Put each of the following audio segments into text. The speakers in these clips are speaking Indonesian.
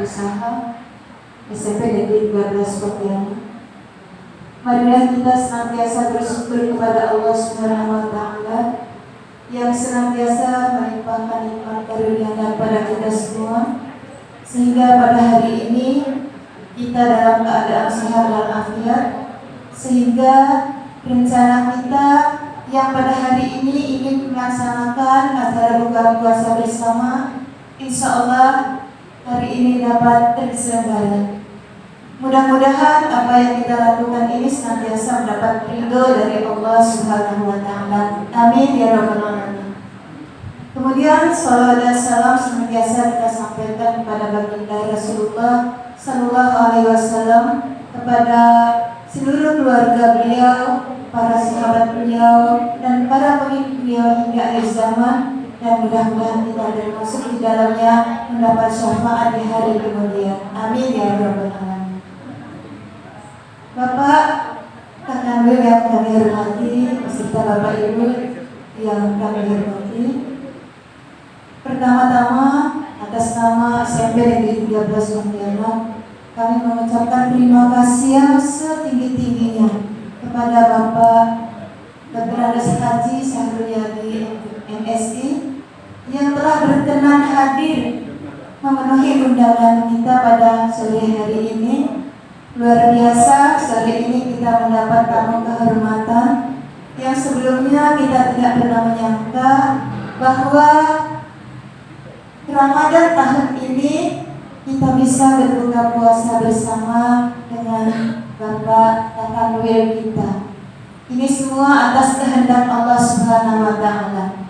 Usaha SMP Negeri 13 Pontianak. Marilah kita senantiasa bersyukur kepada Allah Subhanahu wa Ta'ala yang senantiasa melimpahkan nikmat karunia pada kita semua, sehingga pada hari ini kita dalam keadaan sehat walafiat, sehingga rencana kita yang pada hari ini ingin melaksanakan acara buka puasa bersama, insya Allah hari ini dapat terselenggara. Mudah-mudahan apa yang kita lakukan ini senantiasa mendapat ridho dari Allah Subhanahu wa Ta'ala. Amin ya rabbal alamin. Kemudian salawat dan salam senantiasa kita sampaikan kepada baginda Rasulullah sallallahu alaihi wasallam, kepada seluruh keluarga beliau, para sahabat beliau, dan para pengikut beliau hingga akhir zaman, dan mudah-mudahan kita termasuk di dalamnya mendapat syafaat di hari kemudian. Amin ya rabbal alamin. Bapak, kakak yang kami hormati, beserta Bapak Ibu yang kami hormati, pertama-tama atas nama SMP Negeri 13 Pontianak, kami mengucapkan terima kasih yang setinggi-tingginya kepada Bapak Dr. Andes Haji Syahrul Yadi MSI yang telah berkenan hadir memenuhi undangan kita pada sore hari ini. Luar biasa, sore ini kita mendapat tamu kehormatan yang sebelumnya kita tidak pernah menyangka bahwa Ramadan tahun ini kita bisa berbuka puasa bersama dengan Bapak Kakak Wil kita. Ini semua atas kehendak Allah Subhanahu wa Ta'ala.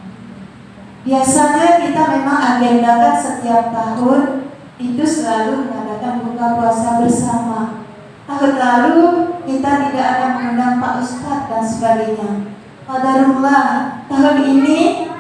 Biasanya kita memang agendakan setiap tahun itu selalu mengadakan buka puasa bersama. Tahun lalu kita tidak akan mengundang Pak Ustadz dan sebagainya. Qadarullah, tahun ini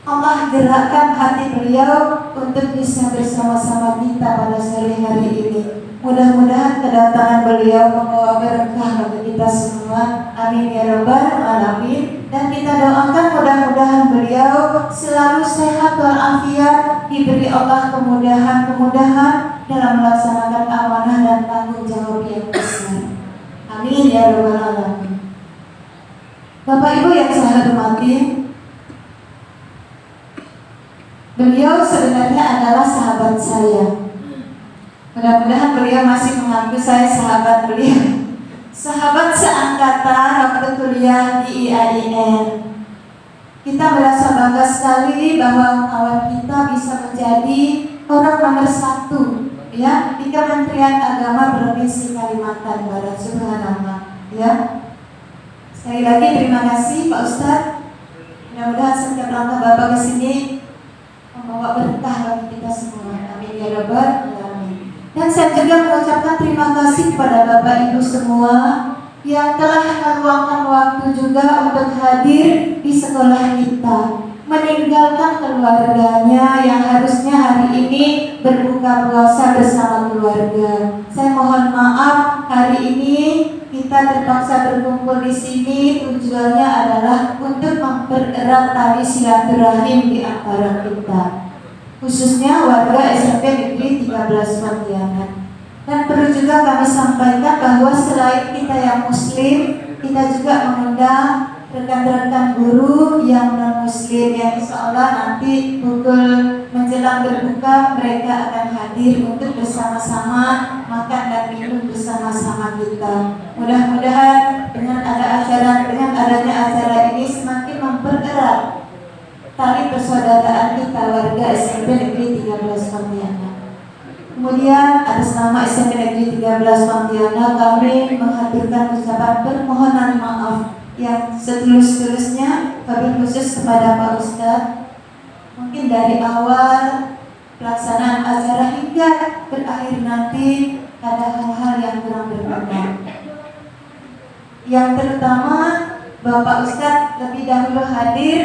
Allah gerakkan hati beliau untuk bisa bersama-sama kita pada sore hari ini. Mudah-mudahan kedatangan beliau membawa berkah bagi kita semua. Amin ya rabbal alamin. Dan kita doakan mudah-mudahan beliau selalu sehat walafiat, diberi Allah kemudahan dalam melaksanakan amanah dan tanggung jawab yang besar. Amin ya rabbal alamin. Bapak Ibu yang saya hormati, beliau sebenarnya adalah sahabat saya. Mudah-mudahan beliau masih mengaku saya sahabat beliau. Sahabat seangkatan waktu kuliah di IAIN. Kita merasa bangga sekali bahwa kawan kita bisa menjadi orang nomor 1 ya di Kementerian Agama Provinsi Kalimantan Barat. Subhanallah ya. Sekali lagi terima kasih Pak Ustadz. Mudah-mudahan setiap langkah Bapak ke sini membawa berkah bagi kita semua. Amin ya rabbal alamin. Dan saya juga mengucapkan terima kasih kepada Bapak Ibu semua yang telah meluangkan waktu juga untuk hadir di sekolah kita, meninggalkan keluarganya yang harusnya hari ini berbuka puasa bersama keluarga. Saya mohon maaf, hari ini kita terpaksa berkumpul di sini. Tujuannya adalah untuk mempererat tali silaturahim di antara kita, khususnya warga SMP Negeri 13 Pontianak. Dan perlu juga kami sampaikan bahwa selain kita yang muslim, kita juga mengundang rekan-rekan guru yang non-muslim yang insya Allah nanti pukul menjelang berbuka mereka akan hadir untuk bersama-sama makan dan minum bersama-sama kita. Mudah-mudahan dengan adanya acara ini semakin mempererat tali persaudaraan kita warga SMP Negeri 13 Pontianak. Kemudian atas nama SMP Negeri 13 Pontianak kami menghaturkan ucapan permohonan maaf yang setulus-tulusnya, wabil khusus kepada Pak Ustadz. Mungkin dari awal pelaksanaan acara hingga berakhir nanti ada hal-hal yang kurang berkenan. Yang terutama Bapak Ustadz lebih dahulu hadir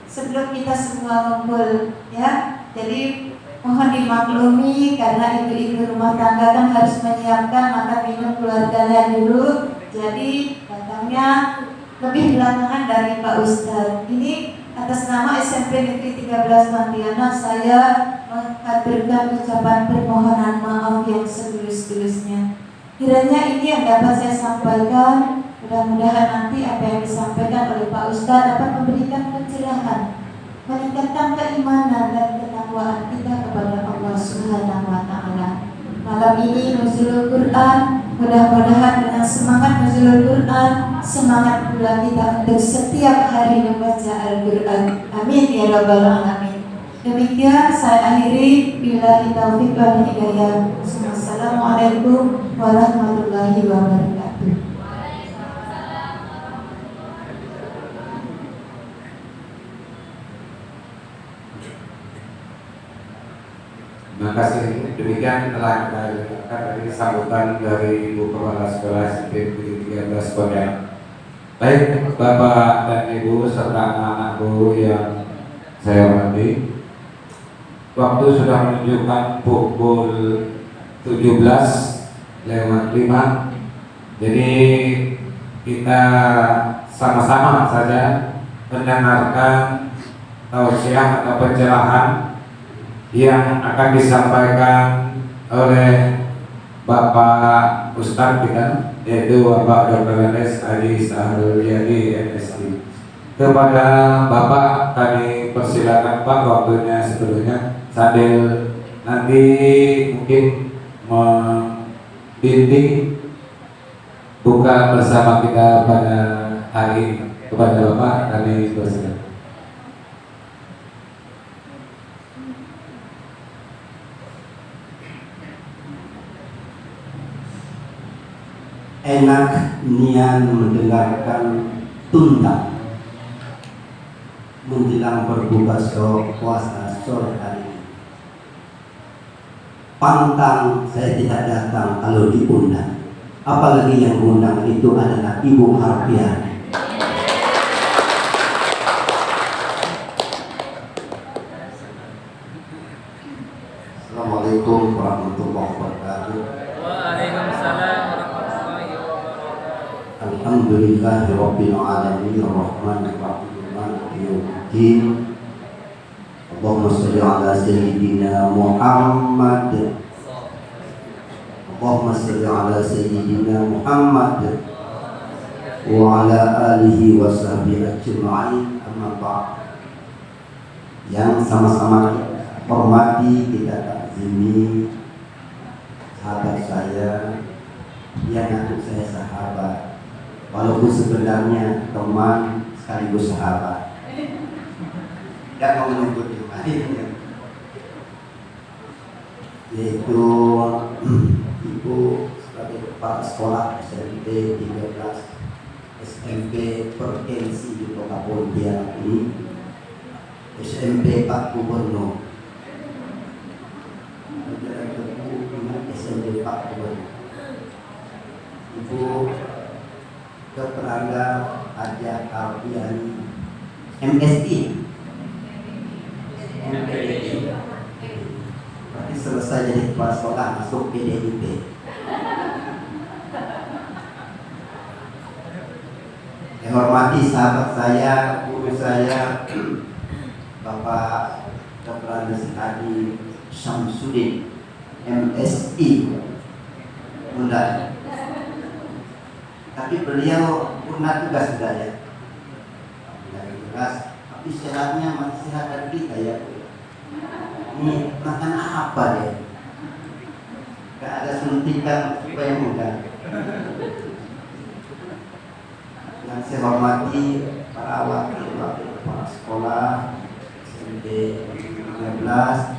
sebelum kita semua ngumpul ya. Jadi mohon dimaklumi karena ibu-ibu rumah tangga kan harus menyiapkan makan minum keluarganya dulu. Jadi datangnya lebih belakangan dari Pak Ustadz. Ini Atas nama SMP Negeri 13 Pontianak, saya menghaturkan ucapan permohonan maaf yang setulus-tulusnya. Kiranya ini yang dapat saya sampaikan. Mudah-mudahan nanti apa yang disampaikan oleh Pak Ustadz dapat memberikan pencerahan, meningkatkan keimanan dan ketakwaan kita kepada Allah Subhanahu wa Ta'ala. Malam ini nuzulul Quran, mudah-mudahan dengan semangat nuzulul Quran, semangat pula kita untuk setiap hari membaca Al-Quran. Amin ya rabbal alamin. Demikian saya akhiri, billahi taufiq wal hidayah. Assalamualaikum warahmatullahi wabarakatuh. Terima kasih. Demikian telah kita dengarkan dari sambutan dari Ibu Kepala Sekolah SMP Negeri 13 Pontianak. Baik Bapak dan Ibu serta anak-anakku yang saya hormati, waktu sudah menunjukkan pukul 17:05. Jadi kita sama-sama saja mendengarkan tausiah atau pencerahan yang akan disampaikan oleh Bapak Ustadz kita, yaitu Bapak Dr. Andes Adi Sahrul Yadi MSI. Kepada Bapak kami persilakan Pak, waktunya sebelumnya sambil nanti mungkin membimbing buka bersama kita pada hari ini. Kepada Bapak kami persilakan. Enak nian mendengarkan tunda menjelang berbuka puasa sore hari ini. Pantang saya tidak datang kalau diundang, apalagi yang mengundang itu adalah Ibu Harfiah. Assalamualaikum warahmatullahi wabarakatuh. Waalaikumsalam. Alhamdulillahi Rabbil Alamin Ar-Rahmanir Rahim Maliki Yawmiddin. Allahumma sholli ala Sayyidina Muhammad. Allahumma sholli ala Sayyidina Muhammad wa ala alihi wa sahbihi ajma'in. Amma ba'd. Yang sama-sama kita hormati, kita takzimi sahabat saya, yang ngaku saya sahabat, walaupun sebenarnya teman sekaligus sahabat. Tidak mau menyebut namanya, yaitu Ibu sebagai kepala sekolah SMP 13 SMP Provinsi di Kota Pontianak ini, SMP Pak Gubernur, SMP Pak Gubernur. Ibu Dr. Angga Haja Alfiani MSI. Berarti selesai jadi kepala sekolah masuk PDIP. Yang hormati sahabat saya, guru saya, Bapak Dr. Andes Adi Syamsuddin MSI Bunda. Tapi beliau pernah tugas sudah ya, tapi sehatnya masih sehat dari kita ya. Ini makan apa ya? Gak ada suntikan supaya mudah. Yang saya hormati para wakil kepala sekolah SMP 13,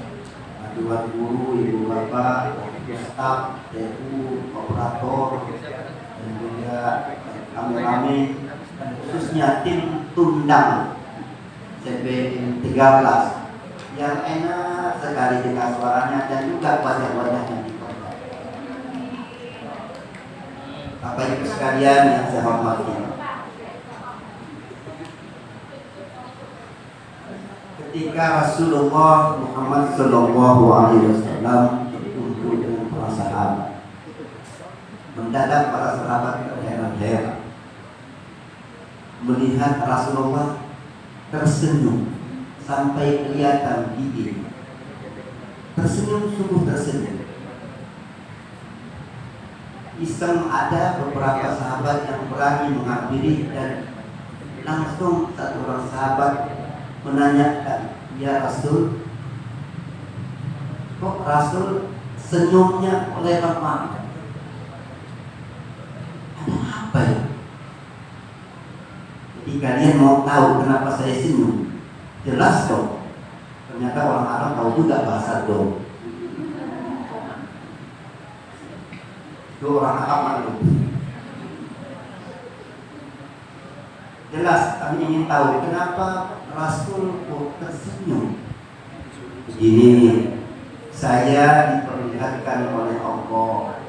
aduan guru, ibu bapak, staf, TU, operator, dan juga kami dan khususnya tim tundang CP 13 yang enak sekali dengar suaranya dan juga wajah-wajahnya di kota. Bapak Ibu sekalian yang saya hormati, ketika Rasulullah Muhammad Sallallahu Alaihi Wasallam berkumpul dengan para sahabat, mendadak para sahabat terheran-heran melihat Rasulullah tersenyum sampai kelihatan gigi. Tersenyum, sungguh tersenyum. Iseng ada beberapa sahabat yang berani menghampiri dan langsung satu orang sahabat menanyakan, "Ya Rasul, kok Rasul senyumnya lebar banget? Ada apa ya? Jadi kalian mau tahu kenapa saya senyum? Jelas dong." Ternyata orang Arab tahu juga bahasa dong. Itu orang Arab maklum. Jelas kami ingin tahu kenapa Rasul kok tersenyum. Begini, saya diperlihatkan oleh Allah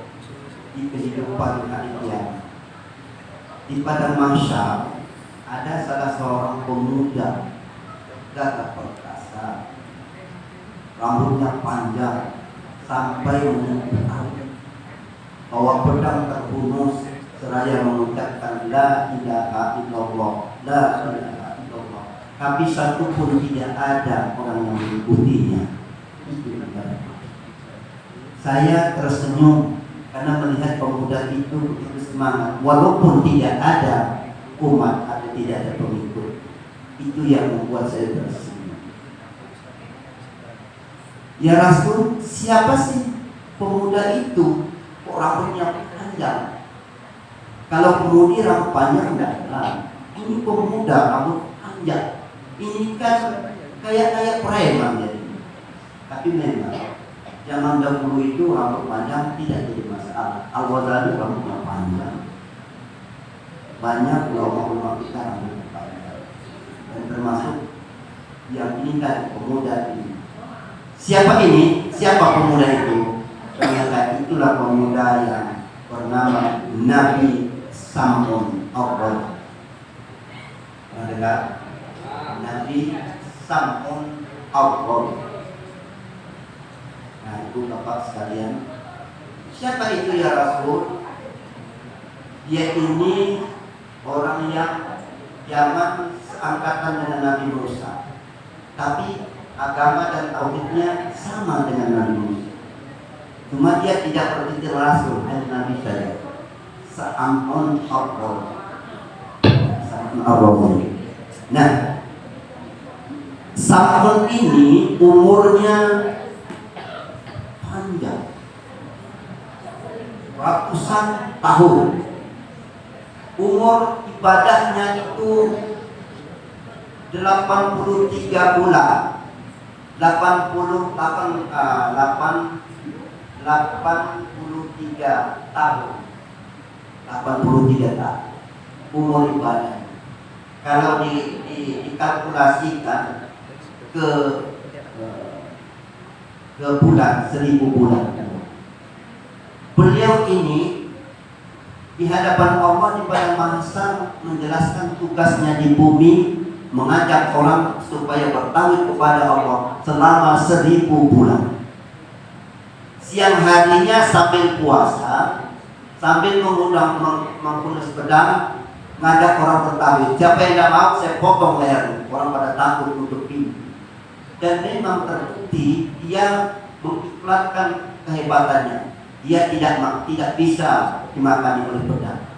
di kehidupan kalian. Di padang mahsyar ada salah seorang pemuda gagah perkasa, rambutnya panjang sampai menyentuh air, bawa pedang terhunus seraya mengucapkan la ilaha illallah, la ilaha illallah. Tapi satu pun tidak ada orang yang mengikutinya. Itu benar. Saya tersenyum karena melihat pemuda itu begitu semangat, walaupun tidak ada umat atau tidak ada pengikut. Itu yang membuat saya tersenyum. Ya Rasul, siapa sih pemuda itu? Kok rambutnya panjang? Kalau pemudi rambut panjang enggak. Ini pemuda rambut panjang. Ini kan kayak preman jadi. Tapi memang zaman dahulu itu rambut panjang tidak jadi masalah. Al-Ghazali rambutnya panjang. Banyak ulama-ulama kita rambutnya panjang. Dan termasuk yang ini kan pemuda ini. Siapa ini? Siapa pemuda itu? Ternyata itulah pemuda yang bernama Nabi Sam'un Awwal. Pernah dengar? Nabi Sam'un Awwal. Nah itu Bapak sekalian, siapa itu ya Rasul? Dia ini orang yang zaman seangkatan dengan Nabi Musa, tapi agama dan tauhidnya sama dengan Nabi Musa. Cuma dia tidak bertitel Rasul, hanya Nabi saja. Sam'un Awwal. Sam'un Awwal. Nah, Sam'un ini umurnya panjang, ratusan tahun. Umur ibadahnya itu 83 bulan. 83 tahun. 83 tahun umur ibadah. Kalau dikalkulasikan ke bulan, 1000 bulan. Beliau ini di hadapan Allah di padang mahsyar menjelaskan tugasnya di bumi, mengajak orang supaya bertauhid kepada Allah selama 1000 bulan. Siang harinya sambil puasa, sambil menghunus pedang, ngajak orang bertauhid. Siapa yang tidak mau, saya potong lehernya. Orang pada takut untuk ini. Dan memang terbukti dia mengiklankan kehebatannya. Dia tidak bisa dimakani oleh pedang,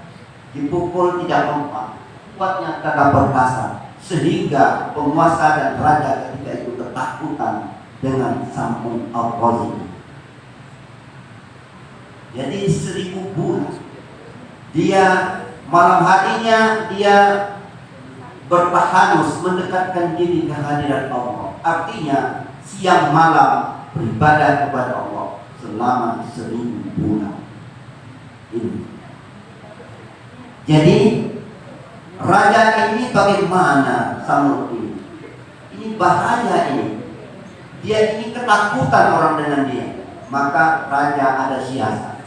dipukul tidak mempan, kuatnya gagah perkasa, sehingga penguasa dan raja ketika itu ketakutan dengan Sam'un Awwal. Jadi 1000 bulan dia malam harinya dia bertahanus mendekatkan diri ke hadirat Allah. Artinya siang malam beribadah kepada Allah selama 1000 bulan ini. Jadi raja ini bagaimana Sam'un ini? Ini bahaya ini. Dia ini ketakutan orang dengan dia. Maka raja ada siasat.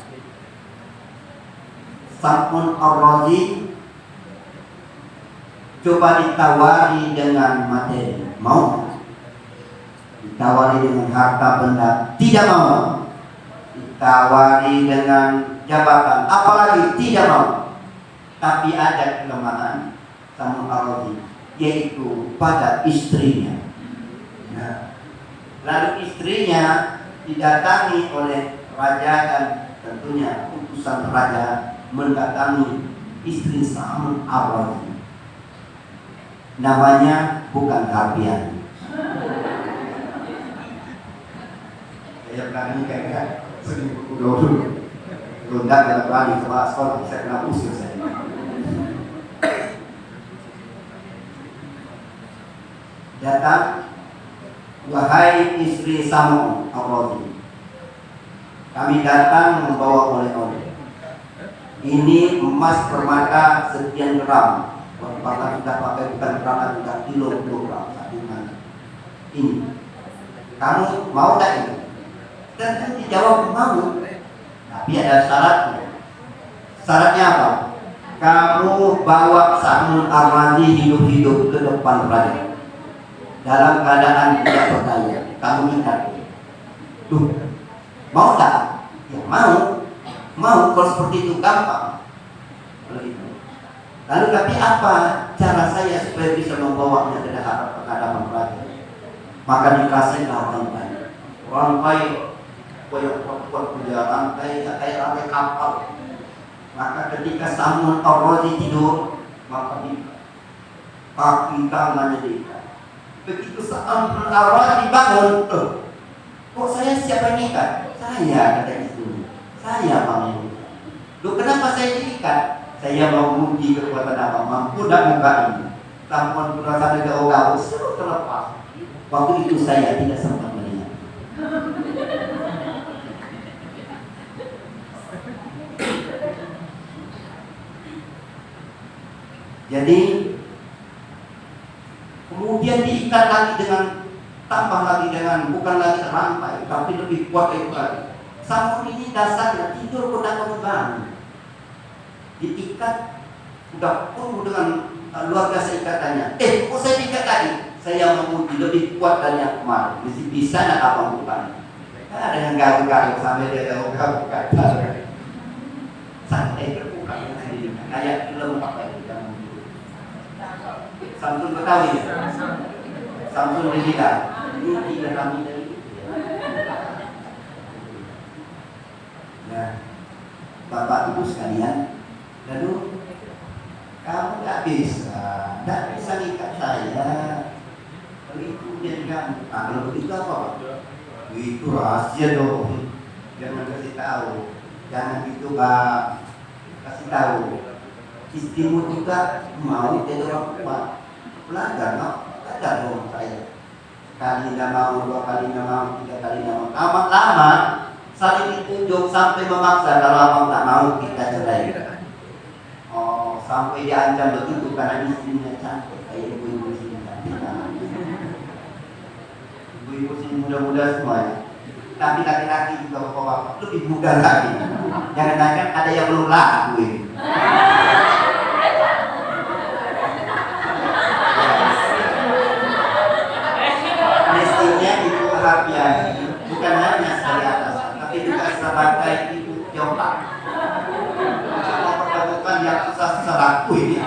Sam'un Ar-Razi coba ditawari dengan materi, mau? Ditawari dengan harta benda, tidak mau. Ditawari dengan jabatan, apalagi tidak mau. Tapi ada kelemahan Sam'un Ar-Razi. yaitu pada istrinya. Nah, lalu istrinya didatangi oleh raja dan tentunya utusan raja mendatangi istri Sa'mun Ar-Razi. Namanya bukan Harbian. Saya pernah kayak sering dulu. Lundak dalam berani kepala sekolah, saya kena usir saya. Datang, wahai istri Sa'mun Ar-Razi, kami datang membawa oleh-oleh. Ini emas permata sekian gram. Bahkan sudah pakai bukan gram, sudah kilogram sandungan. Ini, kamu mau tak ini? Dan dijawab mau. Tapi ada syaratnya. Syaratnya apa? Kamu bawa Sa'mun Ar-Razi hidup-hidup ke depan raja dalam keadaan tidak berdaya. Kamu ikat. Tuh, mau tak? Ya mau. Mau, kalau seperti itu gampang. Kalau itu. Lalu tapi apa cara saya supaya bisa membawanya ke hadapan raja? Maka dikasihlah rantai. Rantai koyak kuat punya rantai kayak rantai kapal. Maka ketika Sa'mun Ar-Razi tidur, maka di kaki tangannya diikat. Begitu Sa'mun Ar-Razi bangun, kok saya siapa yang ikat? Saya, kata istrinya. Saya Bang ini. Loh, kenapa saya diikat? Saya mau uji kekuatan apa mampu dan muka ini. Tampon perasaan gaul-gaul suruh terlepas. Waktu itu saya tidak sempat melihat. Jadi kemudian diikat lagi dengan tambah lagi dengan bukan lagi rantai tapi lebih kuat itu lagi. Sa'mun ini dasarnya tidur pada kembang, diikat udah penuh dengan luar biasa ikatannya. Kok saya diikat lagi? Saya menguji lebih kuat dari yang kemarin. Bisa nak apa bukan? Ada yang garuk-garuk sampai dia garuk-garuk kata. Santai terbuka kayak film apa itu zaman dulu. Samsul Betawi, Samsul Digital. Ini tiga kami dari itu. Nah, Bapak Ibu sekalian, lalu kamu tidak bisa ikat saya. Kalau itu jadi kamu. Kalau begitu apa Pak? Itu rahasia dong. Jangan kasih tahu. Jangan gitu Pak. Kasih tahu. Istrimu juga mau jadi orang kuat. Belajar dong saya. Sekali tidak mau, dua kali tidak mau, tiga kali tidak mau. Lama-lama saling ditunjuk sampai memaksa kalau abang tak mau kita cerai. Oh, sampai diancam begitu karena istrinya cantik kayak ibu-ibu sini cantik. Ibu-ibu sini muda-muda semua ya. Tapi laki-laki juga bapak-bapak lebih muda lagi. Jangan-jangan ada yang belum laku ini. Mestinya itu perhatian bukan hanya dari atas, tapi juga sebagai ibu jombang. Mau pertemukan yang susah-susah laku ini.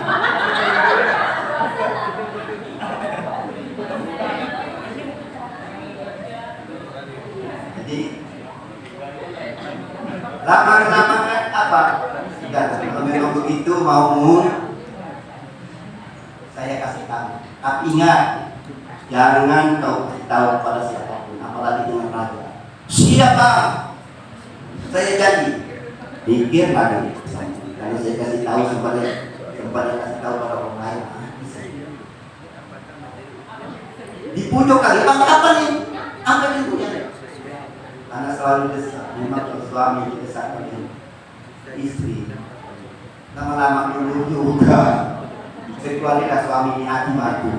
Jadi lama-kelamaan apa? Dan kalau memang begitu mau saya kasih tahu. Tapi ingat, jangan kau kasih tahu pada siapapun, apalagi dengan raja. Siapa? Saya janji. Pikir lagi. Kalau saya kasih tahu sempat kasih tahu pada orang lain. Di pojok kali, apa nih? Apa yang punya? Karena selalu desak. Memang kalau suami desak oleh istri, lama-lama dulu juga. Kecuali kalau suami ini hati mati.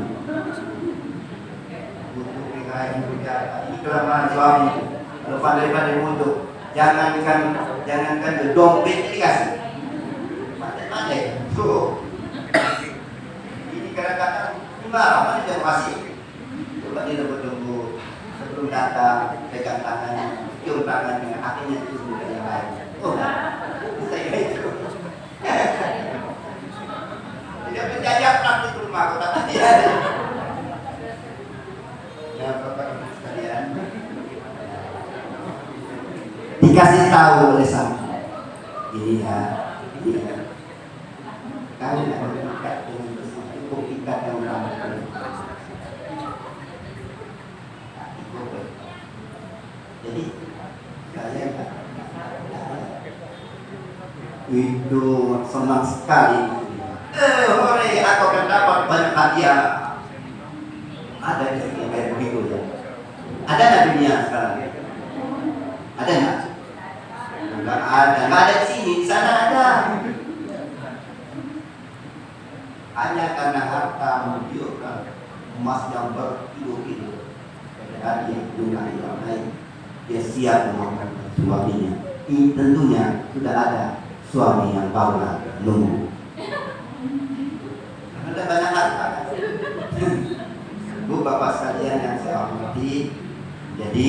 Ini kelemahan suami. Kalau pandai-pandai untuk jangankan dompet dikasih. Pandai-pandai. Tuh. Ini kadang-kadang apa nih masih. Coba dia tunggu sebelum datang pegang tangannya, cium tangannya, akhirnya itu sudah yang lain. Oh, saya itu. Tidak menjajah praktik rumah kota. dikasih tahu oleh Samson. Ini ya, kami akan ikat dengan bersama, cukup ikat yang ramai. Jadi saya itu senang sekali. Hore, aku akan dapat banyak hadiah. Ada yang kayak begitu ya. Ada nggak dunia sekarang? Ada nggak? Nggak ada. Nggak ada di sini. Di sana ada. Hanya karena harta menunjukkan emas yang berkilo-kilo. Ada yang jumlah yang lain. Dia siap memakan suaminya. Ini tentunya sudah ada suami yang baru nunggu. Ada banyak harta. Bu bapak sekalian yang saya hormati, jadi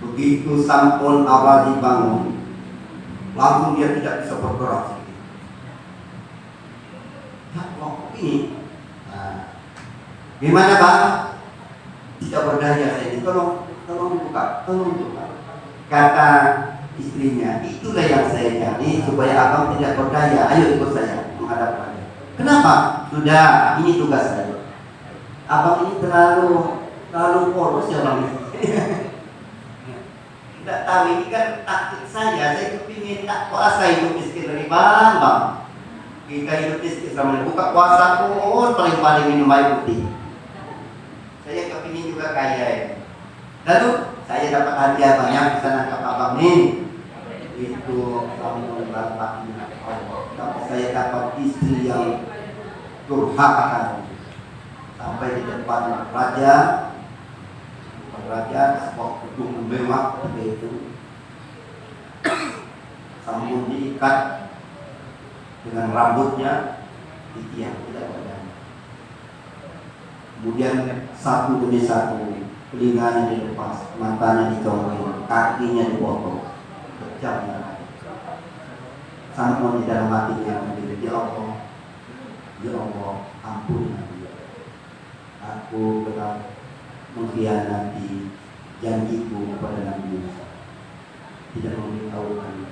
begitu Samson awal dibangun, langsung dia tidak bisa bergerak. Ya, kok ini? Nah, gimana Pak? Tidak berdaya saya ini. Tolong dibuka. Kata istrinya, itulah yang saya cari supaya abang tidak berdaya. Ayo ikut saya menghadap saya. Kenapa? Sudah, ini tugas saya. Abang ini terlalu polos ya bang. Tidak tahu ini kan taktik saya kepingin tak puasa hidup miskin dari bang. Kita hidup miskin sama buka puasa pun paling minum air putih. Saya kepingin juga kaya ya. Lalu saya dapat hadiah banyak di sana kata abang nih. Itu kamu berbahagia Allah. Tapi saya dapat istri yang durhaka. Sampai di depan raja, sebuah gedung mewah itu, Samson diikat dengan rambutnya di tiang tidak berdaya. Kemudian satu demi satu, telinganya dilepas, matanya dicongkel, kakinya dipotong, pecahnya. Samson di dalam hatinya menjadi ya Allah, ampuni aku telah mengkhianati janjiku kepada Nabi Musa, tidak memberitahukan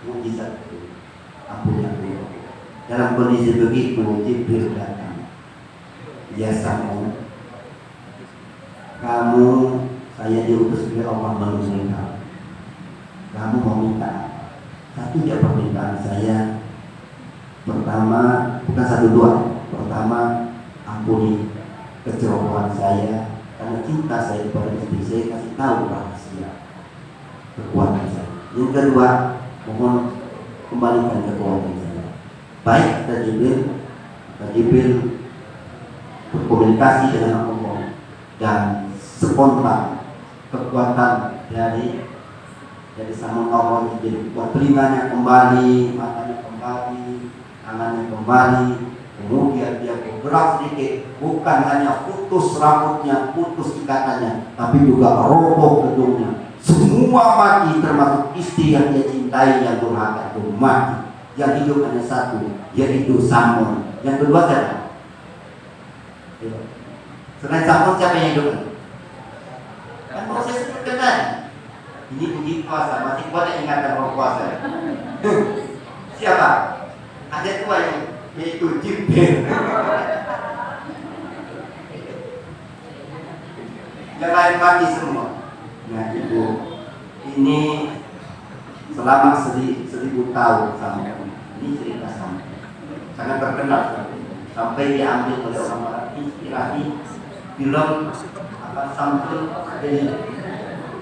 mukjizat itu. Ampuni aku. Dalam kondisi begitu, Jibril datang. Ya Samson, kamu saya diutus oleh Allah menemui kamu. Kamu mau minta apa? Satu ya permintaan saya. Pertama, bukan satu dua. Pertama, ampuni kecerobohan saya karena cinta saya kepada istri saya, kasih tahu rahasia kekuatan saya. Yang kedua, mohon kembalikan kekuatan saya. Baik, kata Jibril berkomunikasi dengan Allah dan spontan kekuatan dari Samson Allah jadi kuat. Telinganya kembali, matanya kembali, tangannya kembali. Kemudian dia bergerak sedikit, bukan hanya putus rambutnya, putus ikatannya, tapi juga roboh gedungnya. Semua mati, termasuk istri yang dia cintai yang durhaka itu mati. Yang hidup hanya satu, yaitu Samson. Yang kedua siapa? Selain Samson siapa yang hidup? Kan Moses itu kan. Ini puji puasa, masih kuat ingatan orang puasa. Siapa? Ada tua yang yaitu Jibril. Yang lain mati semua. Nah itu, ini selama 1000 tahun sampai ini cerita sampai sangat terkenal sampai diambil oleh orang-orang inspirasi film Samson.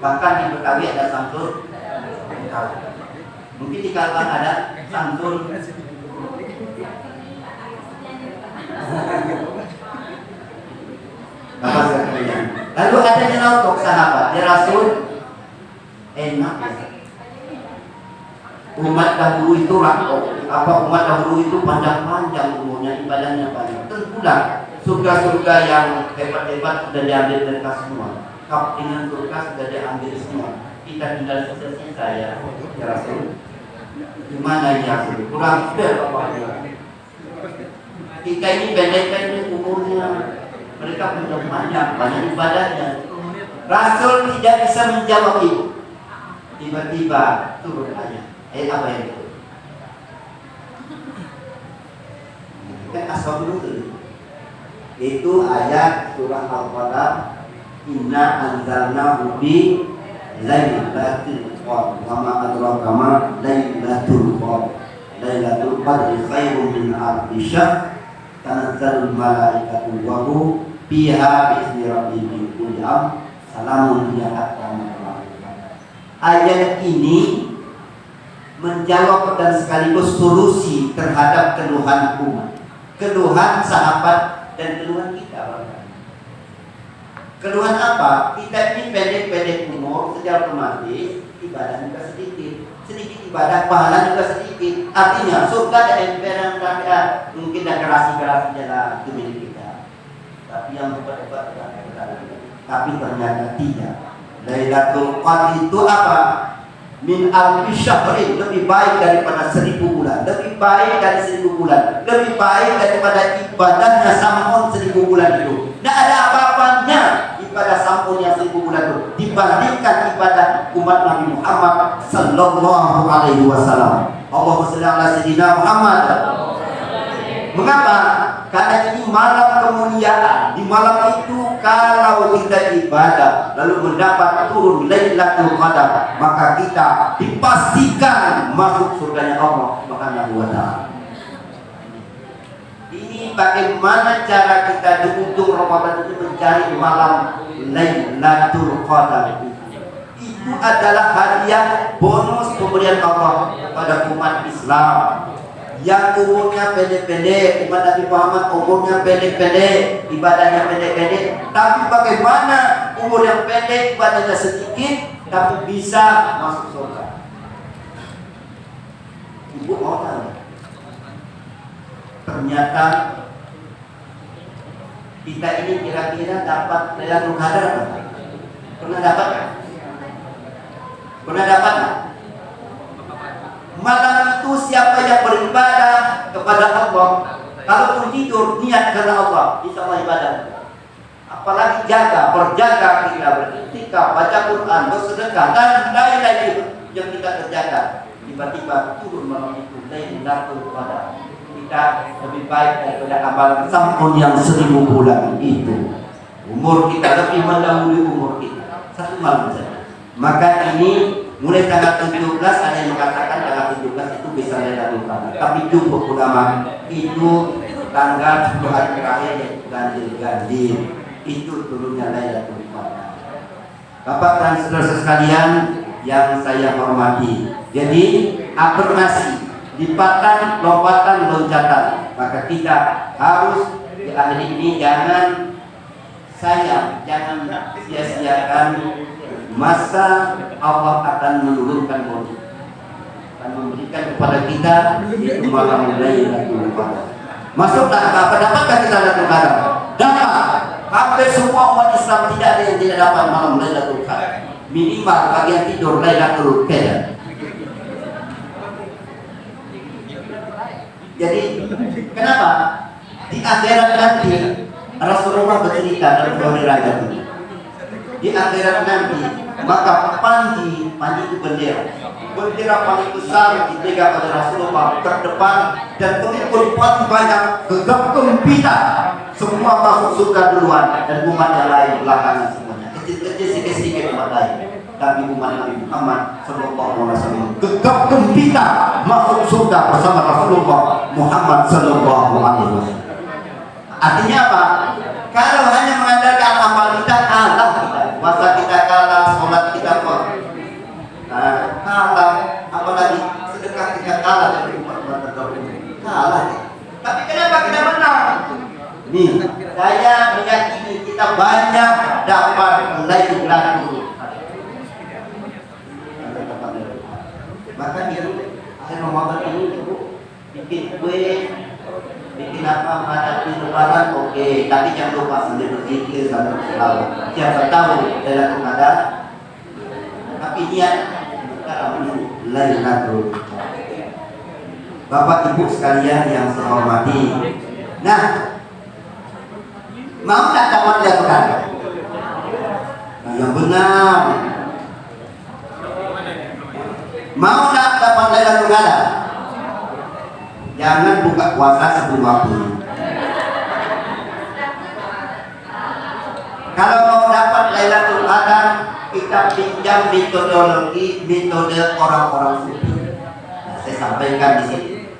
Bahkan di Betawi ada Samson. Mungkin di Kalbar ada Samson. Bapak sekalian. Lalu ada nyelontok sahabat, ya Rasul, enak ya. Umat dahulu itu umat dahulu itu panjang-panjang umurnya, ibadahnya banyak. Tentulah surga-surga yang hebat-hebat sudah diambil mereka semua. Kap dengan surga sudah diambil semua. Kita tinggal sisa-sisa ya Rasul. Gimana ya Rasul? Kurang fair apa ya? Kita ini pendek-pendek umurnya, mereka punya banyak ibadahnya. Rasul tidak bisa menjawab itu. tiba-tiba turun ayat. Ayat apa yang itu? Kan asal dulu itu ayat surah Al-Qalam, inna anzalnahu fi lailatul qadr wa ma adraka ma lailatul qadr lailatul qadri khairun min alfi syahr tanazzalul malaikatu wa ruh fiha bi'izni rabbihim min kulli amr salamun hiya hatta matla'il fajr. Ayat ini menjawab dan sekaligus solusi terhadap keluhan umat, keluhan sahabat dan keluhan kita. Keluhan apa? Kita ini pendek-pendek umur, secara otomatis ibadah juga sedikit ibadah, pahala juga sedikit. Artinya surga ada emperan ada mungkin ada gerasi-gerasi jalan itu milik kita. Tapi yang hebat-hebat tapi ternyata tidak. Lailatul Qadar itu apa? Min alfi syahrin, lebih baik daripada 1000 bulan, lebih baik dari 1000 bulan, lebih baik daripada ibadahnya Sam'un 1000 bulan itu. Tidak ada apa-apanya ibadah Sam'un yang 1000 bulan itu dibandingkan ibadah umat Nabi Muhammad sallallahu alaihi wasallam. Allahumma shalli ala sayyidina Muhammad. Mengapa? Karena ini malam kemuliaan. Di malam itu kalau kita ibadah lalu mendapat turun Lailatul Qadar, maka kita dipastikan masuk surganya Allah Subhanahu wa taala. Ini bagaimana cara kita di ujung Ramadan itu mencari malam Lailatul Qadar. Itu adalah hadiah bonus pemberian Allah kepada umat Islam yang umurnya pendek-pendek. Umat Nabi Muhammad umurnya pendek-pendek, ibadahnya pendek-pendek. Tapi bagaimana umur yang pendek, ibadahnya sedikit, tapi bisa masuk surga? Ibu mau tahu? Ternyata kita ini kira-kira dapat Lailatul Qadar. Pernah dapat? Pernah dapat? Malam itu siapa yang beribadah kepada Allah, kalau tidur niat karena Allah, insya Allah ibadah. Apalagi berjaga kita beriktikaf, baca Quran, bersedekah dan lain-lain yang kita kerjakan. Tiba-tiba turun malam itu Lailatul Qadar. Kita lebih baik daripada amalan Sam'un yang 1000 bulan itu. Umur kita lebih mendahului umur kita. Satu malam saja. Maka ini mulai tanggal 17 ada yang mengatakan tanggal 17 itu bisa Lailatul Qadar. Tapi jumhur ulama itu tanggal 10 hari terakhir yang ganjil-ganjil itu turunnya Lailatul Qadar. Bapak dan saudara sekalian yang saya hormati, jadi afirmasi, lipatan, lompatan, loncatan, maka kita harus di akhir ini jangan sia-siakan masa Allah akan menurunkan bonus, akan memberikan kepada kita itu malam Lailatul Qadar. Masuklah, apa dapatkah kita Lailatul Qadar? Dapat. Hampir semua umat Islam tidak ada yang tidak dapat malam Lailatul Qadar. Minimal bagian tidur Lailatul Qadar. Jadi kenapa? Di akhirat nanti Rasulullah bercerita dalam Bukhari Rajab ini. Di akhirat nanti maka panji itu bendera paling besar dipegang oleh Rasulullah terdepan dan pengikut paling banyak gegap gempita, semua masuk surga duluan dan umat yang lain belakangan semuanya, kecil-kecil sedikit-sedikit umat lain. Tapi umat Nabi Muhammad sallallahu alaihi wasallam gegap gempita masuk surga bersama Rasulullah Muhammad sallallahu alaihi wasallam. Artinya apa? Kalau hanya mengandalkan amal kita, kalah kita. Puasa kita kalah, sholat kita kalah, apalagi sedekah kita kalah dari umat terdahulu. Kalah. Tapi kenapa kita menang? Nih, saya meyakini kita banyak dapat Lailatul Qadar. Maka itu akhir Ramadan ini ibu bikin kue, bikin apa menghadapi lebaran, oke. Tapi jangan lupa sambil berzikir, sambil berselawat. Siapa tahu Lailatul Qadar. Tapi niat kita menuju Lailatul Qadar. Bapak Ibu sekalian yang saya hormati. Nah, mau tak dapat Lailatul Qadar? Nah, yang benar. Mau nak dapat Lailatul Qadar? Jangan buka puasa sebelum waktunya. Kalau mau dapat Lailatul Qadar, kita pinjam metode orang-orang sufi. Nah, saya sampaikan di sini.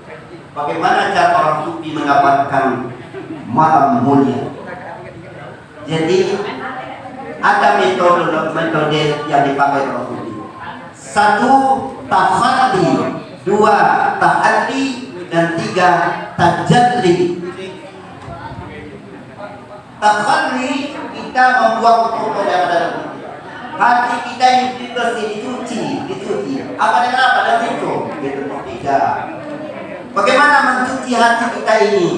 Bagaimana cara orang sufi mendapatkan malam mulia? Jadi ada metode yang dipakai orang sufi. 1. Tafadli, 2. Ta'alli, dan 3. Tajalli. Tafadli, kita membuang kotor yang ada dalam hati. Hati kita yang bersih, dicuci. Apa dengan apa? Dan itu. Gitu. 3. Bagaimana mencuci hati kita ini?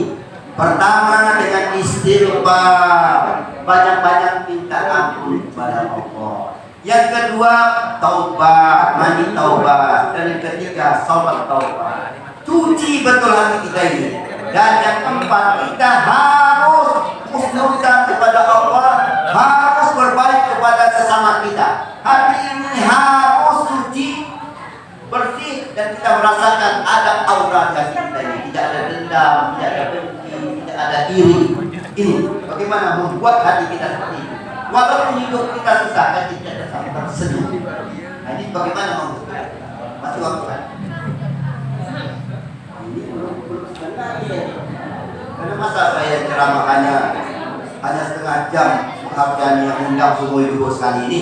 Pertama, dengan istighfar, banyak-banyak minta ampun kepada Allah. Yang kedua, taubat, mandi taubat. Dan yang ketiga, salat taubat. Cuci betul hati kita ini. Dan yang keempat, kita harus husnuzan kepada Allah, harus berbaik kepada sesama kita. Hati ini harus suci, bersih, dan kita merasakan ada aura hati kita ini. Tidak ada dendam, tidak ada benci, tidak ada iri. Ini bagaimana membuat hati kita seperti ini. Walaupun hidup kita susah, hati kita sampai tersenyum. Nah, ini bagaimana membuat? Masih waktu kan? Ini belum setengah ya. Karena masa saya ceramah hanya setengah jam menghargai yang undang seumur hidup sekali ini.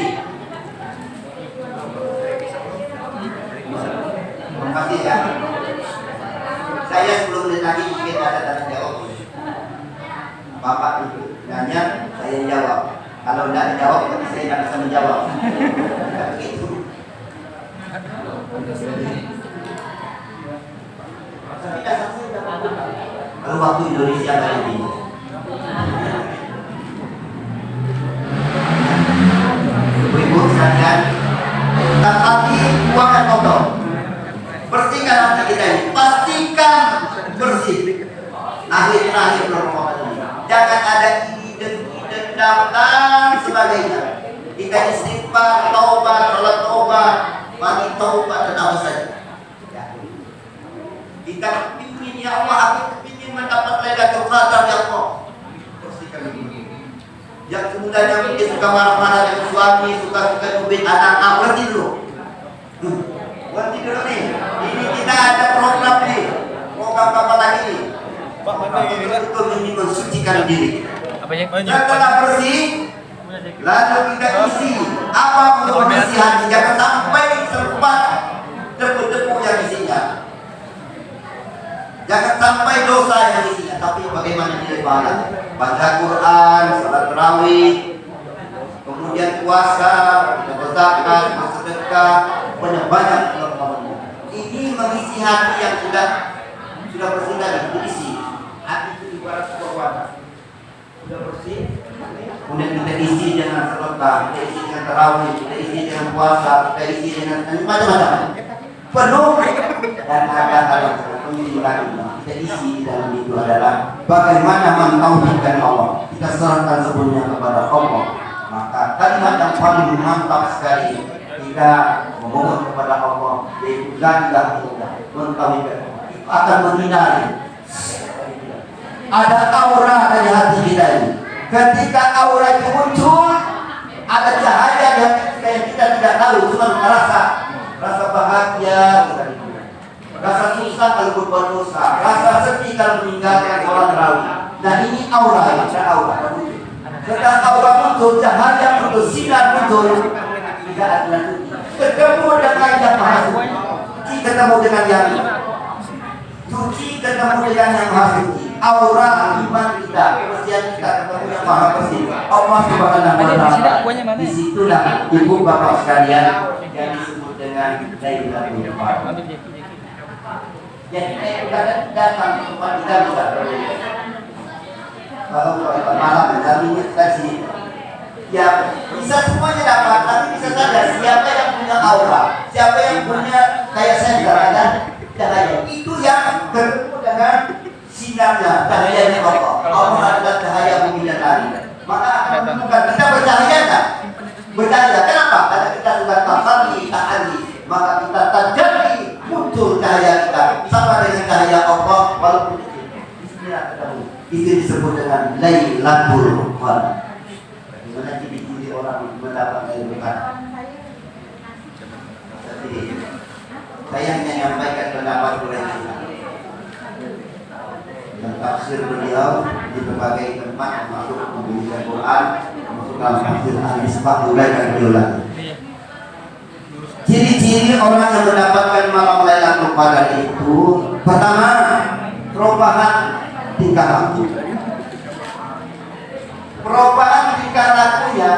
Terima kasih ya. Saya sebelum lagi mungkin ada tanya jawab. Bapak itu nanya, saya jawab. Kalau tidak dijawab, berarti saya tidak bisa menjawab. Begitu. Kalau waktu Indonesia kali ini. Ibu-ibu sekalian, hati buangkan kotor. Bersihkan hati kita ini. Pastikan bersih. Akhir-akhir Ramadan ini. Jangan ada dendam dan sebagainya. Kita istighfar, taubat, salat taubat, mandi taubat, dan apa saja. Kita ingin, ya Allah, aku ingin mendapat Lailatul Qadar, ya Allah. Bersihkan ini. Yang kemudian mungkin suka marah-marah dengan suami, suka nyubit anak, berhenti dulu. Berhenti dulu nih. Ini kita ada program nih. Program apa lagi nih? Betul ini mensucikan diri. Setelah bersih, lalu kita isi apa untuk bersih hati. Jangan sampai sempat debu-debu yang isinya. Jangan sampai dosa yang isinya. Tapi bagaimana nilai pahala? Baca Quran, salat tarawih, kemudian puasa, berzakat, bersedekah, banyak ini mengisi hati yang sudah bersih tadi, diisi. Hati itu ibarat sebuah wadah. Sudah bersih, kemudian kita isi dengan sedekah, kita isi dengan tarawih, kita isi dengan puasa, kita isi dengan macam-macam penuh, dan ada hal yang kita isi dalam itu adalah bagaimana mentauhidkan Allah. Kita serahkan sepenuhnya kepada Allah. Maka kalimat yang paling mantap sekali kita memohon kepada Allah, yaitu la ilaha illallah, mentauhidkan Allah. Itu akan menghindari ada aura dari hati kita ini. Ketika aura itu muncul, ada cahaya yang kita tidak tahu, cuma rasa bahagia, rasa susah kalau berbuat dosa, rasa sedih kalau meninggalkan sholat tarawih. Nah ini aura, aura. Setelah aura muncul, cahaya muncul, sinar muncul, tidak ada lagi. Ketemu dengan yang maha suci, ketemu dengan yang suci, ketemu dengan yang maha suci. Aura iman kita, kebersihan kita, ketemu yang maha bersih. Allah Subhanahu wa Ta'ala. Disitulah ibu bapak sekalian yang disebut dengan Lailatul Qadar. Jadi kita datang ke tempat kita bisa. Kalau malam kami kasih, ya bisa semuanya dapat, tapi bisa saja siapa yang punya aura, siapa yang punya kayak senter ada cahaya, itu yang bertemu dengan sinarnya, cahayanya Allah. Allah adalah cahaya bumi dan langit. Maka akan menemukan kita bercahaya kan? Bercahaya. Kenapa? Karena kita sudah tafadli, ta'ali. Maka kita tajam Itu disebut dengan Lailatul Qadar. Bagaimana ciri-ciri orang mendapat Lailatul Qadar? Jadi saya hanya menyampaikan pendapat beliau dan tafsir beliau di berbagai tempat, termasuk pembaca Quran, termasuk dalam tafsir Al-Misbah uraikan beliau lagi. Ciri-ciri orang yang mendapatkan malam Lailatul Qadar itu, pertama, perubahan tingkah laku. Perubahan tingkah lakunya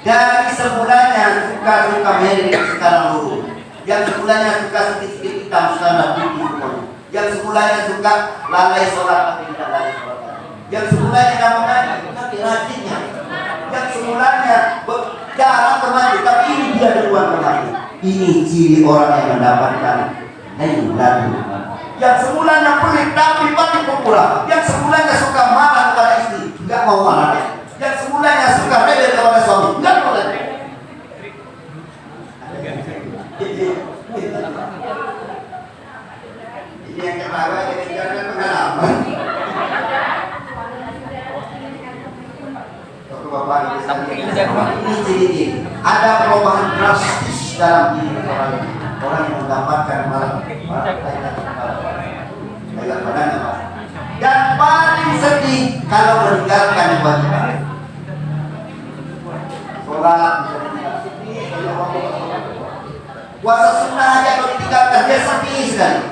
dari semulanya suka meri sekarang lurus, yang semulanya suka sedikit hitam sekarang putih semuanya, yang semulanya suka lalai sholat tapi tidak lalai sholat, yang semulanya tidak mengaji tapi rajinnya, yang semulanya jarang kemandi tapi ini dia duluan kemandi. Ini ciri orang yang mendapatkan Lailatul Qadar. Yang semulanya pelit tapi pasti populer, yang semulanya suka marah kepada istri nggak mau marah, yang semulanya suka rebel kepada suami nggak boleh. Ini yang ketawa ini jangan pengalaman. Bapak ini ciri-ciri ada perubahan drastis dalam diri orang yang mendapatkan malam dan paling sedih kalau meninggalkan kewajiban sholat, puasa sunnah aja kalau ditinggalkan dia sedih sekali,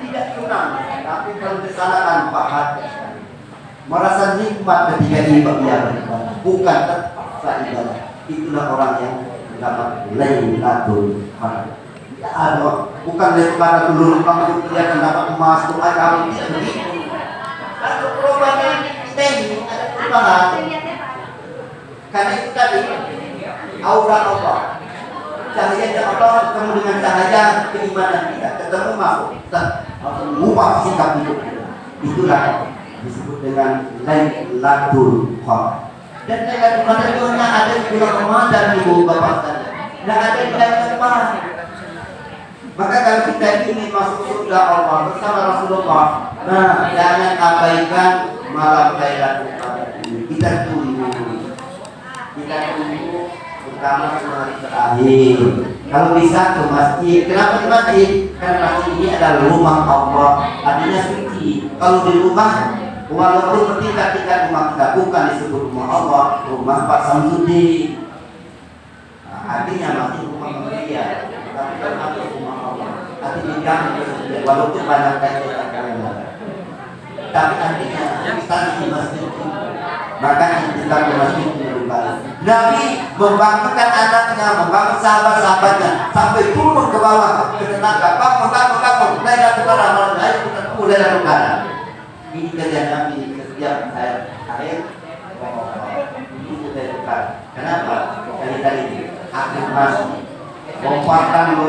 tidak senang, tapi kalau disalahan bahagia, merasa nikmat ketika ibadah, bukan terpaksa ibadah. Itulah orang yang mendapat Lailatul Qadar. Ya ada, bukan Lailatul Qadar dulu kamu kelihatan dapat emas tuh kamu tidak begitu. Kalau perubahan kita ini ada perubahan. Karena itu tadi aura Allah, cahaya Allah ketemu dengan cahaya keimanan kita, ketemu masuk, mengubah sikap hidup kita. Itulah disebut dengan Lailatul Qadar. Dan Lailatul Qadar itu ada di bulan Ramadan, ibu bapak sekalian. Tidak ada di bulan depan. Maka kalau kita ingin masuk surga Allah bersama Rasulullah, nah jangan abaikan malam Lailatul Qadar ini. Kita tunggu pertama hari terakhir. Kalau bisa ke masjid. Kenapa di masjid? Karena masjid ini adalah rumah Allah, artinya suci. Kalau di rumah, walaupun bertingkat-tingkat rumah kita bukan disebut rumah Allah, rumah Pak Samsudin. Nah, artinya masih rumah manusia, tapi termasuk rumah Allah. Artinya jangan bersedia, walaupun banyak kaitan kalian. Tapi artinya instansi masjid itu, makanya kita ke masjid berubah. Nabi membangkitkan anaknya, membangun sahabat-sahabatnya sampai turun ke bawah ke tenaga. Bangun, Lailatul Qadar, ayo kita tunggu Lailatul Qadar. Ini kerja Nabi setiap akhir ini sudah dekat. Kenapa? Kali-kali akhir masih lompatan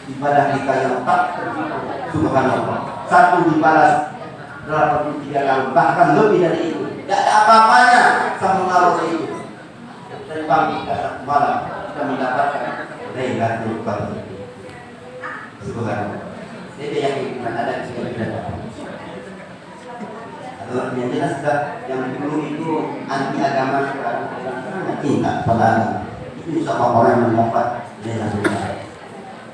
ibadah kita yang tak terhitung. Subhanallah. Satu dibalas 83 kali, bahkan lebih dari itu. Tidak ada apa-apanya sama Allah itu. Terbang kita satu malam kita mendapatkan Lailatul Qadar. Subhanallah. Jadi yang ada di sini yang jelas yang dulu itu anti agama, sekarang sangat cinta pada agama. Itu bisa orang mendapat Lailatul Qadar.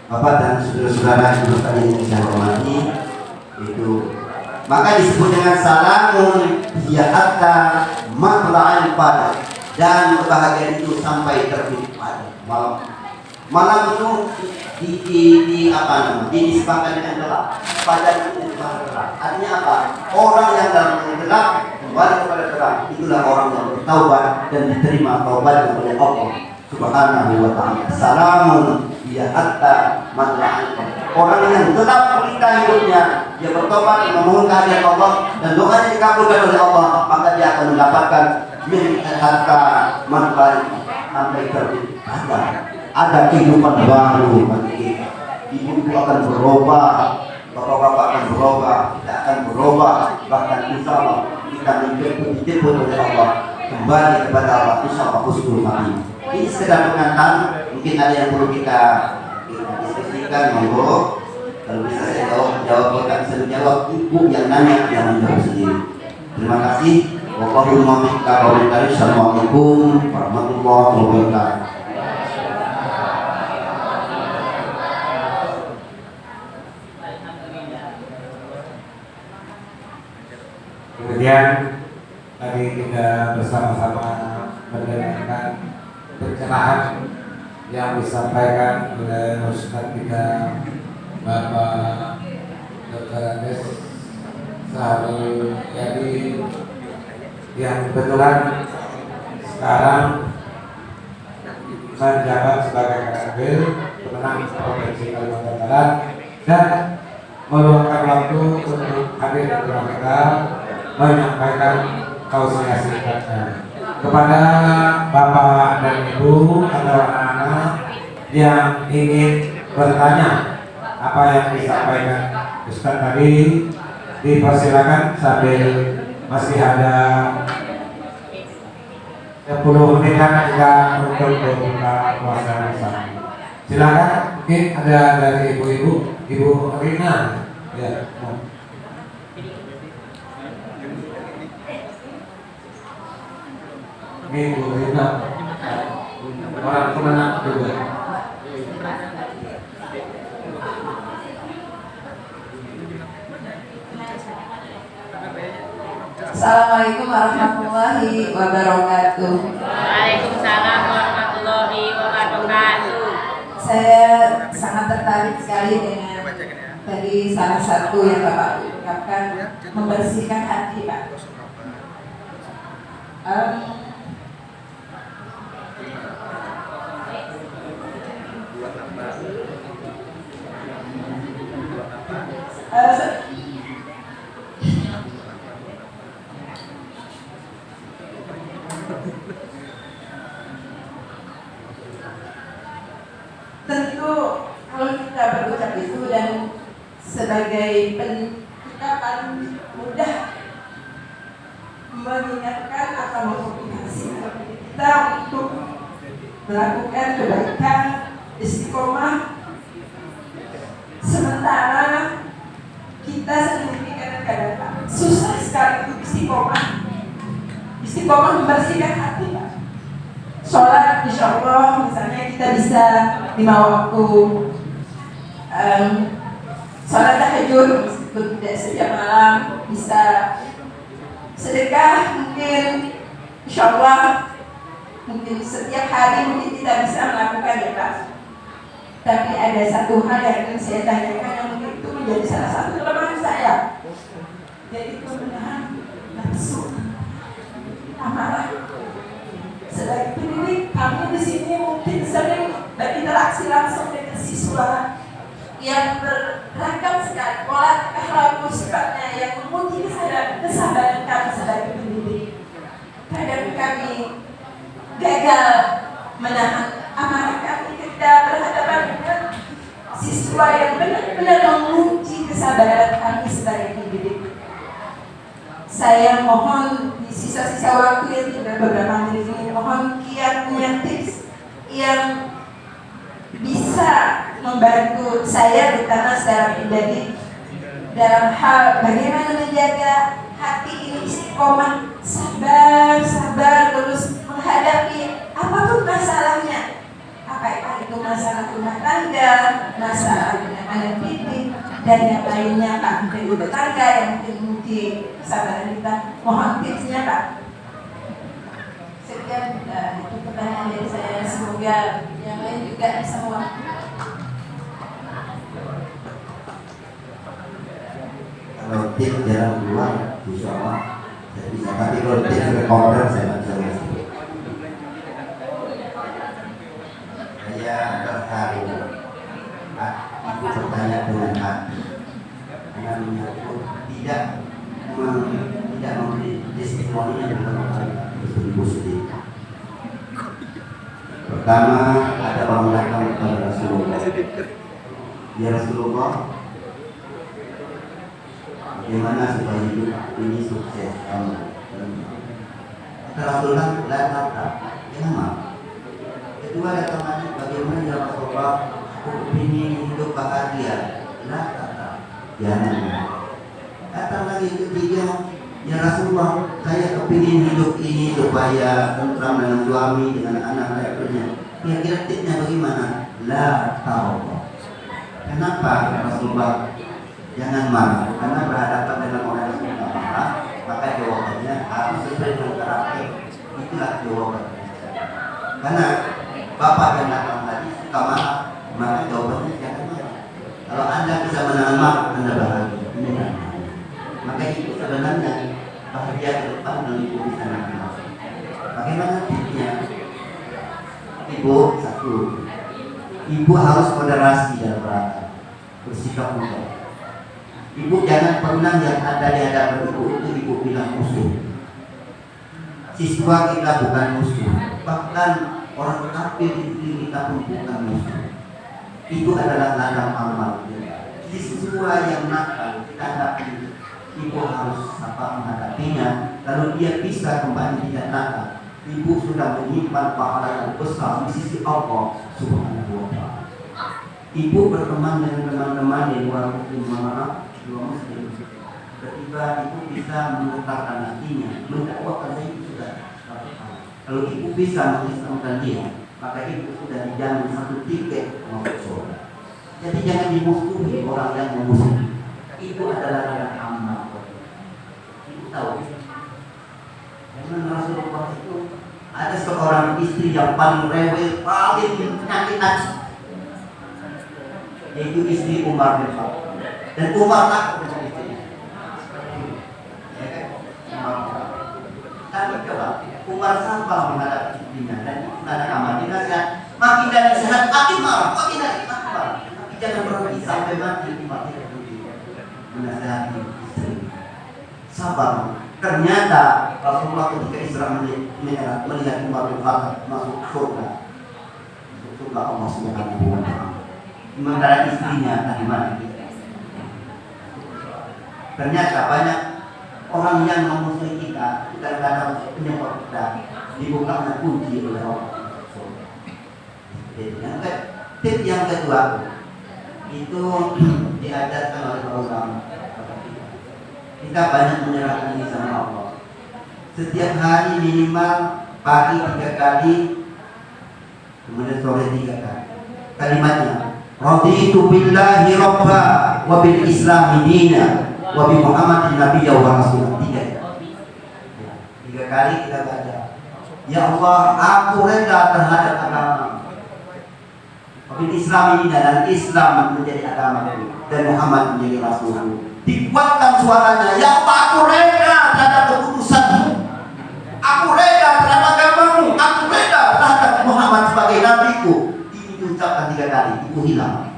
Bapak dan saudara-saudara yang tadi saya hormati, itu maka disebut dengan salamun hiya hatta matla'il qadar, dan kebahagiaan itu sampai terbit pada malam. Malam itu dinisbahkan dengan gelap. Pada itu disebut gelap. Artinya apa? Orang yang dalam gelap kembali kepada terang. Itulah orang yang bertaubat dan diterima taubat oleh Allah Subhanahu wa ta'ala. Salamun hiya hatta matla'il qadar. Orang yang gelap pelita hidupnya, dia bertobat, memohon kehadiran Allah dan doanya dikabulkan oleh Allah, maka dia akan mendapatkan min hatta matla'il sampai terbit. Ada kehidupan baru bagi kita. Ibu akan berubah, bapak-bapak akan berubah, kita akan berubah, bahkan insya Allah kita dijemput oleh Allah kembali kepada Allah, insya Allah husnul khatimah. Ini sekedar pengantar, mungkin ada yang perlu kita diskusikan, monggo. Kalau bisa saya jawab bukan saya jawab, ibu yang nanya yang menjawab sendiri. Terima kasih. Assalamualaikum warahmatullahi wabarakatuh. Kemudian tadi kita bersama-sama mendengarkan pencerahan yang disampaikan oleh Ustaz kita Bapak Dr. Andes Sahrul Yadi yang kebetulan sekarang menjabat sebagai Kasubir Pemenang Provinsi Kalimantan Barat dan meluangkan waktu untuk hadir di tengah kita menyampaikan tausiah singkatnya kepada Bapak dan Ibu atau anak-anak yang ingin bertanya apa yang disampaikan Ustaz tadi, dipersilakan sambil masih ada 10 menitan juga untuk membuka puasa bersama. Silakan, mungkin ada dari ibu-ibu, Ibu Rina, ya. Ini Ibu Rina, orang pemenang juga. Assalamualaikum warahmatullahi wabarakatuh. Waalaikumsalam warahmatullahi wabarakatuh. Saya sangat tertarik sekali dengan tadi salah satu yang Bapak ungkapkan, membersihkan hati, Pak. Tentu kalau kita berucap itu dan sebagai kita paling mudah mengingatkan atau memotivasi kita untuk melakukan kebaikan, istiqomah, sementara kita sendiri kadang-kadang susah sekali untuk istiqomah membersihkan hati, Pak. Sholat insya Allah misalnya kita bisa 5 waktu, sholat tahajud meskipun tidak setiap malam, bisa sedekah mungkin insya Allah mungkin setiap hari mungkin kita bisa melakukan, ya Pak. Tapi ada satu hal yang ingin saya tanyakan yang mungkin itu menjadi salah satu kelemahan saya, yaitu menahan nafsu amarah. Sebagai pendidik, kami di sini mungkin sering berinteraksi langsung dengan siswa yang beragam sekali pola tingkah laku sifatnya yang menguji kesabaran kami sebagai pendidik. Kadang kami gagal menahan amarah kami ketika berhadapan dengan siswa yang benar-benar menguji kesabaran kami sebagai pendidik. Saya mohon di sisa-sisa waktu yang tinggal beberapa menit ini, mohon kiat punya tips yang bisa membantu saya terutama secara pribadi dalam hal bagaimana menjaga hati ini istiqomah, sabar terus menghadapi apapun masalahnya, apakah itu masalah rumah tangga, masalah dengan anak didik dan yang lainnya, Pak. Mungkin tetangga yang mungkin kesabaran kita, mohon tipsnya, Pak. Sekian itu pertanyaan dari saya, semoga yang lain juga bisa mewakili. Kalau tip jalan keluar, insya Allah saya bisa. Tapi kalau tip recorder saya nggak bisa ngasih. Saya terharu. Ibu bertanya dengan hati, karena menyangkut tidak memberi testimoni yang bersungguh sendiri. Pertama, ada orang datang kepada Rasulullah. Ya Rasulullah, bagaimana supaya hidup ini sukses? Kata Rasulullah, jangan mau. Kedua datang lagi, bagaimana ya Rasulullah, aku ingin hidup bahagia. La kata, jangan. Datang lagi ketiga, ya Rasulullah, saya kepingin hidup ini supaya tentram dengan suami, dengan anak-anaknya. Kira-kira tipsnya bagaimana? La tahu. Kenapa Rasulullah? Jangan marah, karena berhadapan dengan orang yang sudah marah, maka jawabannya harus sesuai dengan karakter. Itulah jawabannya. Karena bapak yang datang tadi suka marah, maka jawabannya jangan marah. Kalau anda bisa menahan marah, anda bahagia. Ini kan? Maka itu sebenarnya bahagia ke depan kalau ibu bisa nahan marah. Bagaimana tipsnya? Ibu, satu, ibu harus moderasi dalam berkata, bersikap mudah. Ibu jangan pernah yang ada di hadapan ibu itu ibu bilang musuh. Siswa kita bukan musuh, bahkan orang kafir di negeri kita pun bukan musuh. Itu adalah ladang amal. Siswa yang nakal kita hadapi, ibu harus menghadapinya. Lalu dia bisa kembali tidak nakal. Ibu sudah menyimpan pahala yang besar di sisi Allah Subhanahu wa Ta'ala. Ibu berteman dengan teman-teman di luar muslim, ketika ibu bisa menggetarkan hatinya, mendakwakan itu sudah. Kalau ibu bisa mengislamkan dia, maka ibu sudah dijamin satu tiket masuk surga. Jadi jangan dimusuhi orang yang memusuhi. Ibu adalah yang amal. Ibu tahu. Karena Rasulullah itu ada seorang istri yang paling rewel, paling penyakit hati. Yaitu istri Umar bin Khattab. Dan Umar takut dengan istrinya. Ya kan? Tapi coba Umar sabar menghadapi istrinya dan itu ada amal. Dia nasihat, makin dari sehat, makin marah, makin dari makin marah. Tapi jangan berhenti sampai mati. Umar tidak begitu menasihati istri. Sabar. Ternyata Rasulullah ketika Isra melihat Umar bin Khattab masuk surga. Masuk surga Allah Subhanahu wa Ta'ala. Sementara istrinya tadi mana? Ternyata banyak orang yang memusuhi kita kadang-kadang penyebab kita dibuka kunci oleh Allah. Tip yang kedua itu diajarkan oleh ulama. Kita banyak menyerahkan diri sama Allah. Setiap hari minimal pagi 3 kali, kemudian sore 3 kali. Kalimatnya, raditu billahi rabba wa bil islami dina wa bi Muhammadin nabiyya wa rasulah. 3 kali kita baca, ya Allah, aku rela terhadap agama wa bil islami dina, dan Islam menjadi agamaku dan Muhammad menjadi rasulku. Dikuatkan suaranya, ya Allah, aku rela terhadap keputusanmu, aku rela terhadap agamamu, aku rela terhadap Muhammad sebagai nabiku. Ini diucapkan 3 kali, itu hilang.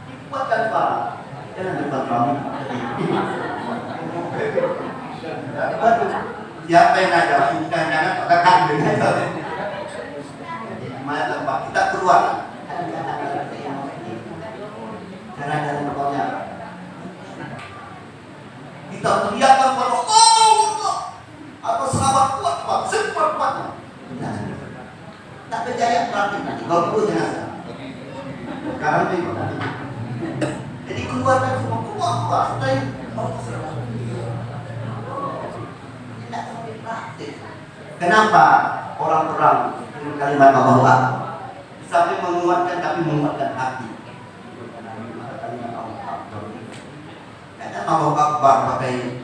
Dikuatkan suara, jangan depan suami. Siapa yang ada? Jangan katakan dengan mana tempat kita keluar. Karena dari pokoknya kita teriakkan kepada Allah atau sahabat kuat sekuat-kuatnya. Tak percaya praktik nanti kalau perlu jenazah. Sekarang ini jadi keluarkan semua kuat supaya Allah terserah. Tidak sampai praktik. Kenapa orang-orang dengan kalimat Allahu Akbar sampai menguatkan tapi menguatkan hati? Allahu Akbar pakai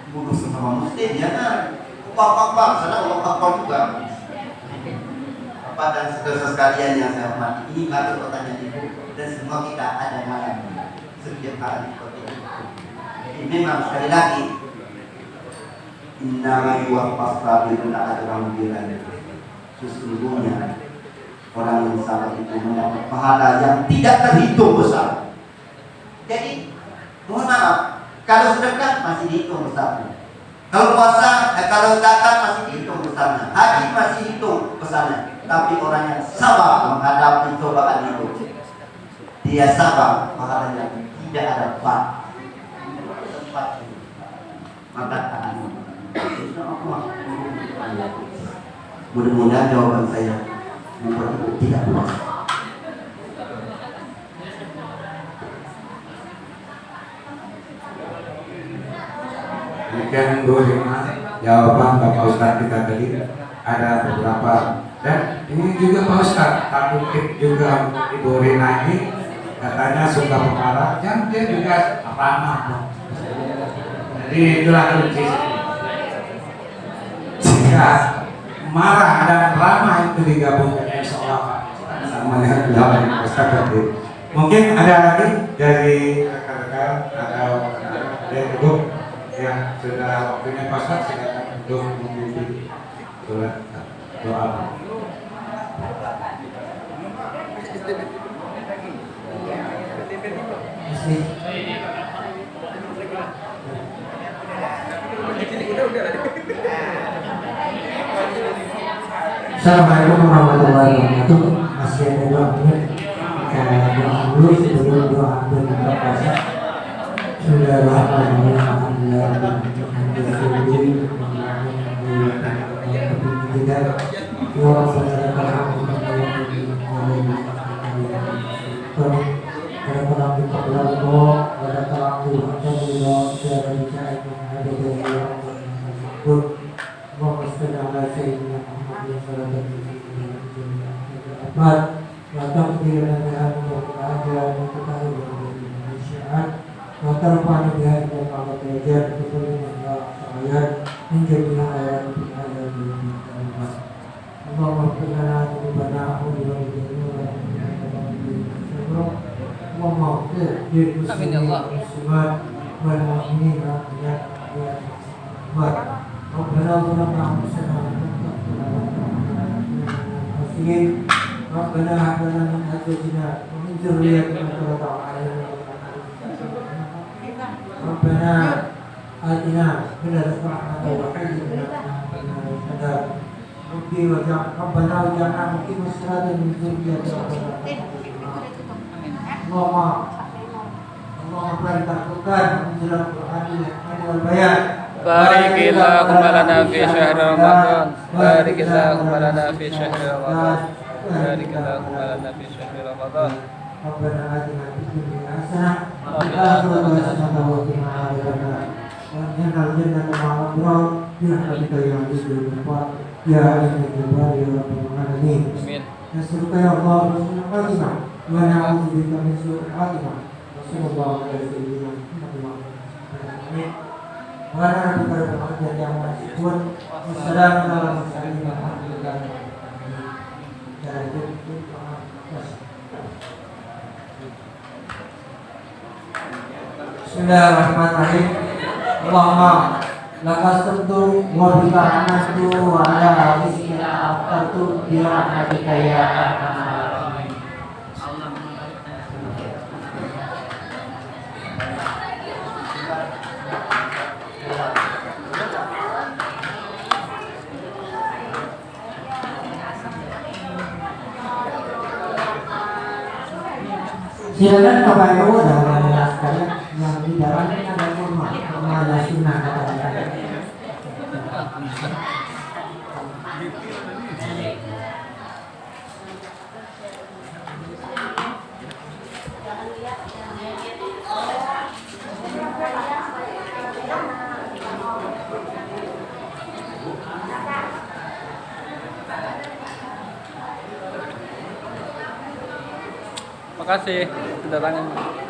bunuh sesama muslim, ya kan? Allahu Akbar, sana Allahu Akbar juga. Bapak dan saudara sekalian yang saya hormati, ini kata pertanyaan ibu dan semua kita ada malam setiap hari seperti itu. Jadi memang sekali lagi, innama yuwaffas sabiruna ajrahum bighairi hisab. Sesungguhnya orang yang sabar itu mendapat pahala yang tidak terhitung besar. Jadi mohon maaf, kalau sedekah masih dihitung besarnya. Kalau puasa, kalau zakat masih dihitung besarnya. Haji masih dihitung besarnya. Tapi orang yang sabar menghadapi cobaan itu, dia sabar, pahalanya tidak ada tempat. Maka mudah-mudahan jawaban saya membuat ibu tidak puas. demikian Bu Rima jawaban Bapak Ustadz kita tadi. Ada beberapa dan ini juga Pak Ustadz satu tip juga Ibu Rina ini katanya suka pemarah yang dia juga ramah. Jadi itulah kunci jika marah dan ramah itu digabungkan insya Allah sama dengan jawaban Ustadz tadi. Mungkin ada lagi dari rekan-rekan atau dari Ibu yang sudah waktunya Pak Ustadz silakan untuk memimpin surat doa. Assalamualaikum warahmatullahi wabarakatuh. Masih ada 2 menit. Doa dulu sebelum doa berbuka puasa. Bismillahirrahmanirrahim. Amin ya Allah. ربنا هب لنا من ازواجنا ومن ذريتنا قرة اعين ربنا آتنا من لدنك رحمة وهيئ لنا من أمرنا رشدا ربنا واجعلنا مقيم الصلاة من ذريتنا اللهم بارك القرآن وانزل القرآن بالحكمة والبيان بارك اللهم لنا في شهر رمضان بارك اللهم لنا في شهر رمضان بارك اللهم لنا في شهر رمضان ربنا آتنا في الدنيا حسنة وفي الآخرة حسنة وقنا عذاب النار وادخلنا الجنة مع الأبرار برحمتك يا عزيز الغفار يا عزيز الجبار يا رب العالمين آمين نسألك يا الله حسن الخاتمة ونعوذ بك من سوء الخاتمة وصلى الله على سيدنا محمد وعلى آله وصحبه وعلى ربك رب العزة عما يصفون والسلام على المرسلين والحمد لله رب العالمين. Bismillahirrahmanirrahim. Allahumma lakastantu wa bika amantu wa ala rizqina aftartu bi rahmatika ya arhamar rahimin. Silakan Bapak Ibu dan sekalian yang di dalamnya ada kurma ada sunnah kata-kata. Terima kasih kedatangan.